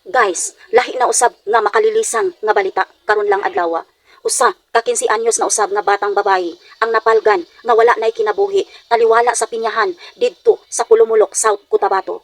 Guys, lahi na usab nga makalilisang nga balita karon lang adlaw. Usa ka 15 anyos na usab nga batang babayi ang napalgan nga wala nay kinabuhi taliwala sa pinyahan didto sa Pulumulok, South Cotabato.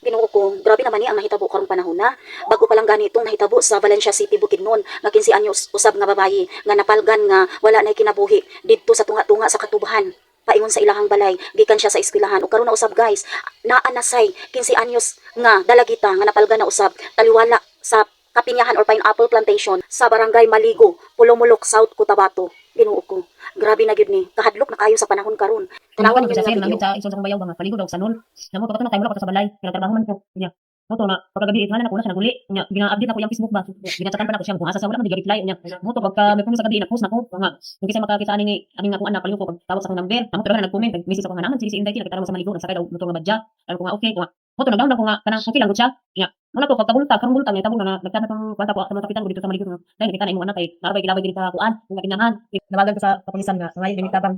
Ginoo ko, grabe naman ni ang nahitabo karong panahon na. Bago pa lang ganitong nahitabo sa Valencia City, Bukidnon, nga 15 anyos usab nga babayi nga napalgan nga wala nay kinabuhi didto sa tunga-tunga sa Katubahan. Paingon sa ilahang balay, gikan siya sa eskwelahan. O karon na usab guys, naa na say 15 anyos nga dalagita nga napalgan na usab taliwala sa Kapinyahan or Pineapple Plantation sa Barangay Maligo, Pulumulok, South Cotabato. Ginoo ko, grabe na gyud ni, kahadlok na kayo sa panahon karon. Tanawan ko sa sir namin sa isang bayaw mga paligod og sanon. Namo pagkato na tayo wala ko sa balay, pinagtrabaho man ko. Nya. Moto na pagkagabi itanan ako na siya naguli. Nya, gina-update ako yung Facebook ba. Ginachatan pa na ko siya kung asa sa wala man di-reply nya. Moto pagka may comment sa gabi na-post nako nga. Kung kisa makakita ani aming akong anak palingo ko tawag sa akong number. Namo pero nag-comment, message ako nga naman si Inday nakita mo sa Maligo nagsakay daw moto nga badja. Alam ko nga okay ko nga. Moto nag-down ako nga kanang okay lang gud siya. Nya. Wala to pagkabulta karong bulta nya tabong na nagtana tong kwanta ko atong kapitan ko dito sa Maligo. Dahil nakita na imong anak kay narabay kilabay dito sa kuan, nga kinangan. Nawagan ko sa kapulisan nga ngayon dinitabang.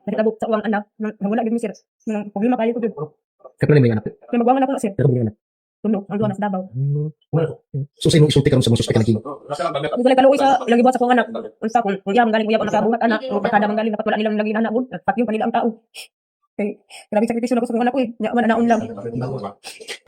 Nakitabo sa uwang anak, wala gid mi sir. Problema kayo ko gid. Kapila mo yung anak. Kaya magwangan ako sir. Pero mo yung anak. Tunog, ang duwa na sa Davao. So sa imong isulti karon sa mga suspect na Kung sila kaluoy sa lagi buhat sa kong anak. Unsa kung iyang galing uyab ang nakabuhat anak o barkada man galing dapat wala nilang lagi anak bud. Patyon pa nila ang tao. Kay grabe sakripisyo ako sa kong anak ko eh. Nya man naon lang.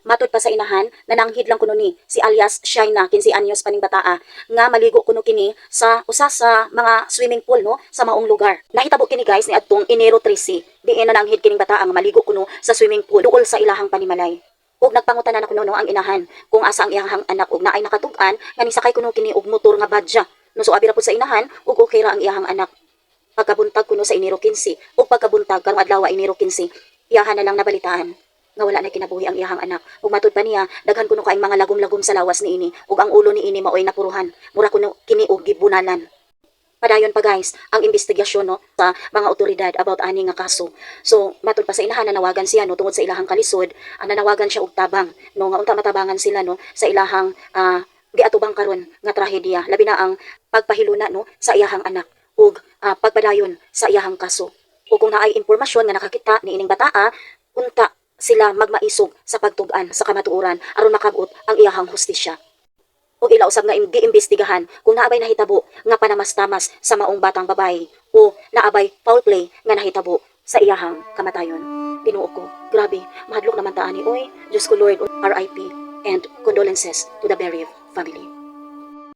Matod pa sa inahan, nananghid lang kuno ni si alias Shaina, 15 anyos paning bataa, nga maligo kuno kini sa usa sa mga swimming pool no sa maong lugar. Nahitabo kini guys ni adtong Enero 13, diin nananghid kining bataa nga maligo kuno sa swimming pool duol sa ilahang panimalay. Ug nagpangutan na kuno no ang inahan kung asa ang iyahang anak ug naay nakatug-an nga nisakay kuno kini og motor nga badja. No so abi ra pud sa inahan ug okay ra ang iyahang anak. Pagkabuntag kuno sa Enero 15 ug pagkabuntag karong adlaw Enero 15, iyahan na lang nabalitaan nga wala na kinabuhi ang iyahang anak. Ug matud pa niya, daghan kuno kaayong mga lagom-lagom sa lawas niini ug ang ulo niini maoy napuruhan. Mura kuno kini og gibunalan. Padayon pa guys, ang investigasyon no sa mga otoridad about ani nga kaso. So matud pa sa inahan nanawagan siya no tungod sa ilahang kalisod, nanawagan siya og tabang no nga unta matabangan sila no sa ilahang giatubang karon nga trahedya, labi na ang pagpahiluna no sa iyahang anak ug pagpadayon sa iyahang kaso. Ug kung naay impormasyon nga nakakita niining bataa, unta sila magmaisog sa pagtug-an sa kamatuoran aron makabot ang iyahang hustisya. O ila usab nga giimbestigahan kung naabay nahitabo nga panamas-tamas sa maong batang babae o naabay foul play nga nahitabo sa iyahang kamatayon. Ginoo ko, grabe, mahadlok naman ta ani oy. Diyos ko Lord, RIP and condolences to the bereaved family.